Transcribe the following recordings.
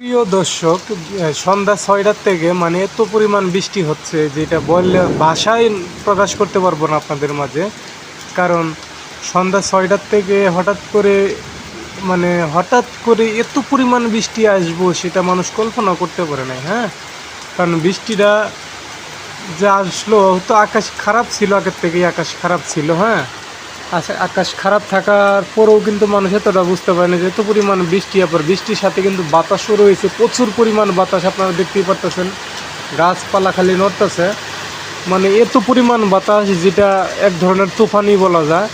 প্রিয় দর্শক, সন্ধ্যা ৬টার থেকে মানে এত পরিমাণ বৃষ্টি হচ্ছে যেটা বললে ভাষায় প্রকাশ করতে পারবো না আপনাদের মাঝে। কারণ সন্ধ্যা ৬টার থেকে হঠাৎ করে এত পরিমাণ বৃষ্টি আসবো সেটা মানুষ কল্পনা করতে পারে নাই। হ্যাঁ, কারণ বৃষ্টিটা যে আসলো তো আকাশ খারাপ ছিল, আগের থেকেই আকাশ খারাপ ছিল। হ্যাঁ, আচ্ছা, আকাশ খারাপ থাকার পরেও কিন্তু মানুষ এতটা বুঝতে পারে না যে এত পরিমাণ বৃষ্টি। আবার বৃষ্টির সাথে কিন্তু বাতাসও রয়েছে, প্রচুর পরিমাণ বাতাস, আপনারা দেখতেই পারতেছেন। গাছপালা খালি নড়তেছে, মানে এত পরিমাণ বাতাস যেটা এক ধরনের তুফানি বলা যায়।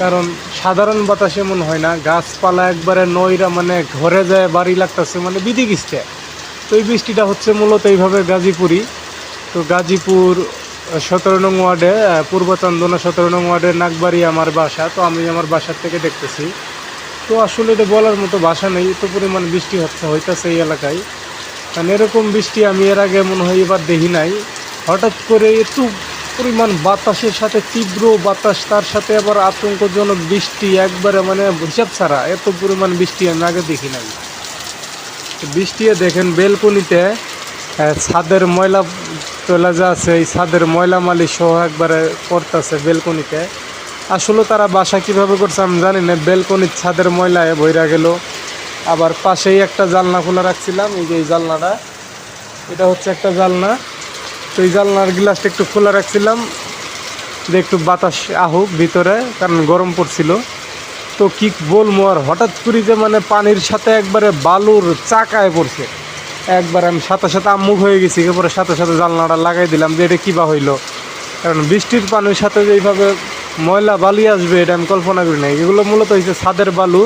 কারণ সাধারণ বাতাস এমন হয় না, গাছপালা একবারে নইরা মানে ঘরে যায় বাড়ি লাগতেছে, মানে বিধি গিচ্ছে। তো এই বৃষ্টিটা হচ্ছে মূলত এইভাবে গাজীপুরই। তো গাজীপুর 17 নং ওয়ার্ডে, পূর্ব চন্দনা 17 নং ওয়ার্ডের নাগবাড়ি আমার বাসা। তো আমি আমার বাসার থেকে দেখতেছি। তো আসলে এটা বলার মতো ভাষা নেই, এত পরিমাণ বৃষ্টি হইতেছে এই এলাকায়। কারণ এরকম বৃষ্টি আমি এর আগে মনে হয় এবার দেখি নাই। হঠাৎ করে এত পরিমাণ বাতাসের সাথে তীব্র বাতাস, তার সাথে আবার আতঙ্কজনক বৃষ্টি, একবারে মানে হিসাব ছাড়া এত পরিমাণ বৃষ্টি আমি আগে দেখি নাই। বৃষ্টি দেখেন বেলকনিতে ছাদের ময়লা টয়লা যা আছে, এই ছাদের ময়লা মালি সহ একবারে পড়তেছে বেলকনিতে। আসলে তারা বাসা কিভাবে করছে আমি জানি না, বেলকনির ছাদের ময়লায় বইরা গেল। আবার পাশেই একটা জানলা খোলা রাখছিলাম, এই যে এই জানলাটা, এটা হচ্ছে একটা জানলা। তো এই জানলার গ্লাসটা একটু খোলা রাখছিলাম যে একটু বাতাস আহুক ভিতরে, কারণ গরম পড়ছিল। তো কি বলবো, আর হঠাৎ করে যে মানে পানির সাথে একবারে বালুর চাকায় পড়ছে। একবার আমি সাথে সাথে আম্মুখ হয়ে গেছি, এরপরে সাথে সাথে জানলাটা লাগাই দিলাম যে এটা কী বা হইলো। কারণ বৃষ্টির পানির সাথে যে এইভাবে ময়লা বালি আসবে এটা আমি কল্পনা করি নাই। এগুলো মূলত হচ্ছে ছাদের বালু।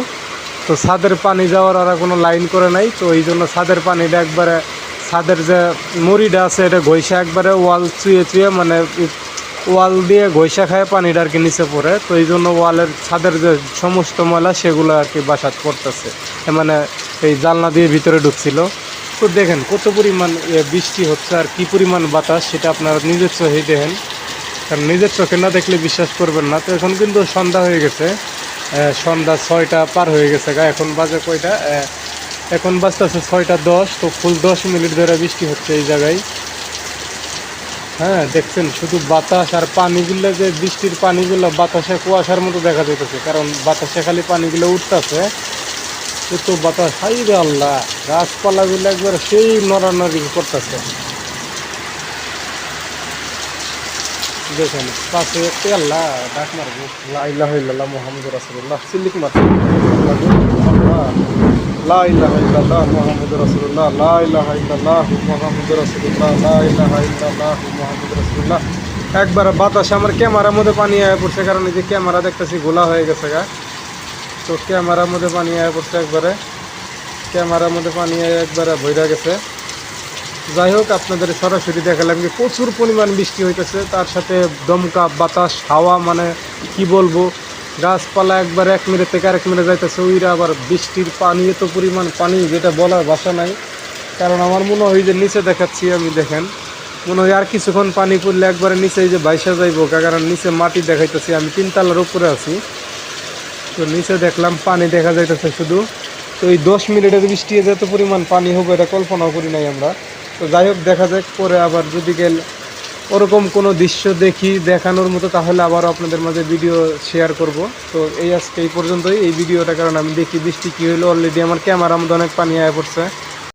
তো ছাদের পানি যাওয়ার আর কোনো লাইন করে নাই, তো এই জন্য ছাদের পানিটা একবারে ছাদের যে মরিটা আছে এটা ঘষা একবারে ওয়াল চুয়ে চুয়ে, মানে ওয়াল দিয়ে ঘষা খায় পানিটা আর কি নিচে পড়ে। তো এই জন্য ওয়ালের ছাদের যে সমস্ত ময়লা সেগুলো আর কি বাসাত পড়তেছে, মানে এই জানলা দিয়ে ভিতরে ঢুকছিল। তো দেখেন কত পরিমাণ বৃষ্টি হচ্ছে আর কি পরিমাণ বাতাস, সেটা আপনারা নিজের চোখেই দেখেন। কারণ নিজের চোখে না দেখলে বিশ্বাস করবেন না। তো এখন কিন্তু সন্ধ্যা হয়ে গেছে, সন্ধ্যা 6টা পার হয়ে গেছে গা। এখন বাজে কয়টা, এখন বাজতেছে 6টা 10। তো ফুল 10 মিনিট ধরে বৃষ্টি হচ্ছে এই জায়গায়। হ্যাঁ, দেখছেন শুধু বাতাস আর পানিগুলো, যে বৃষ্টির পানিগুলো বাতাসে কুয়াশার মতো দেখা যাইতেছে, কারণ বাতাসে খালি পানিগুলো উঠতেছে। এত বাতাস, হাই রে আল্লাহ, গাছপালাগুলো একবার সেই নড়ানড়ি করতেছে। দেখেন পাশে একটি আল্লাহ ডাক মারবো, লা ইলাহা ইল্লাল্লাহ মুহাম্মাদুর রাসূলুল্লাহ, সিল্লিক মারবো, লা ইলাহা ইল্লাল্লাহ মুহাম্মাদুর রাসূলুল্লাহ, লা ইলাহা ইল্লাল্লাহ মুহাম্মাদুর রাসূলুল্লাহ, লা ইলাহা ইল্লাল্লাহ মুহাম্মাদুর রাসূলুল্লাহ। একবার বাতাসে আমার ক্যামেরার মধ্যে পানি আয়া পড়ছে, কারণ এই যে ক্যামেরা দেখতেছি গোলা হয়ে গেছে গা। তো ক্যামেরার মধ্যে পানি আয়া পড়ছে, একবারে ক্যামেরার মধ্যে পানি আয়া একবারে ভইরা গেছে। যাই হোক, আপনাদের সরাসরি দেখালাম যে প্রচুর পরিমাণ বৃষ্টি হইতেছে, তার সাথে দমকা বাতাস, হাওয়া, মানে কি বলবো, গাছপালা একবার 1 মিনিট থেকে আরেক মিনিট যাইতেছে। ওইরা আবার বৃষ্টির পানি, এত পরিমাণ পানি যেটা বলার ভাষা নাই। কারণ আমার মনে হয় যে নিচে দেখাচ্ছি আমি, দেখেন মনে হয় আর কিছুক্ষণ পানি পড়লে একবারে নিচে এই যে বাইসা যাইবো, কারণ নিচে মাটি দেখাইতেছি, আমি 3 তলার উপরে আছি। তো নিচে দেখলাম পানি দেখা যাইতেছে শুধু। তো এই 10 মিনিটের বৃষ্টি যত পরিমাণ পানি হবে এটা কল্পনাও করি নাই আমরা। তো যাই হোক, দেখা যাক পরে আবার যদি ওরকম কোনো দৃশ্য দেখি দেখানোর মতো, তাহলে আবারও আপনাদের মাঝে ভিডিও শেয়ার করব। তো আজকে এই পর্যন্তই এই ভিডিওটা, কারণ আমি দেখি বৃষ্টি কী হলো। অলরেডি আমার ক্যামেরার মধ্যে অনেক পানি আয়া পড়ছে।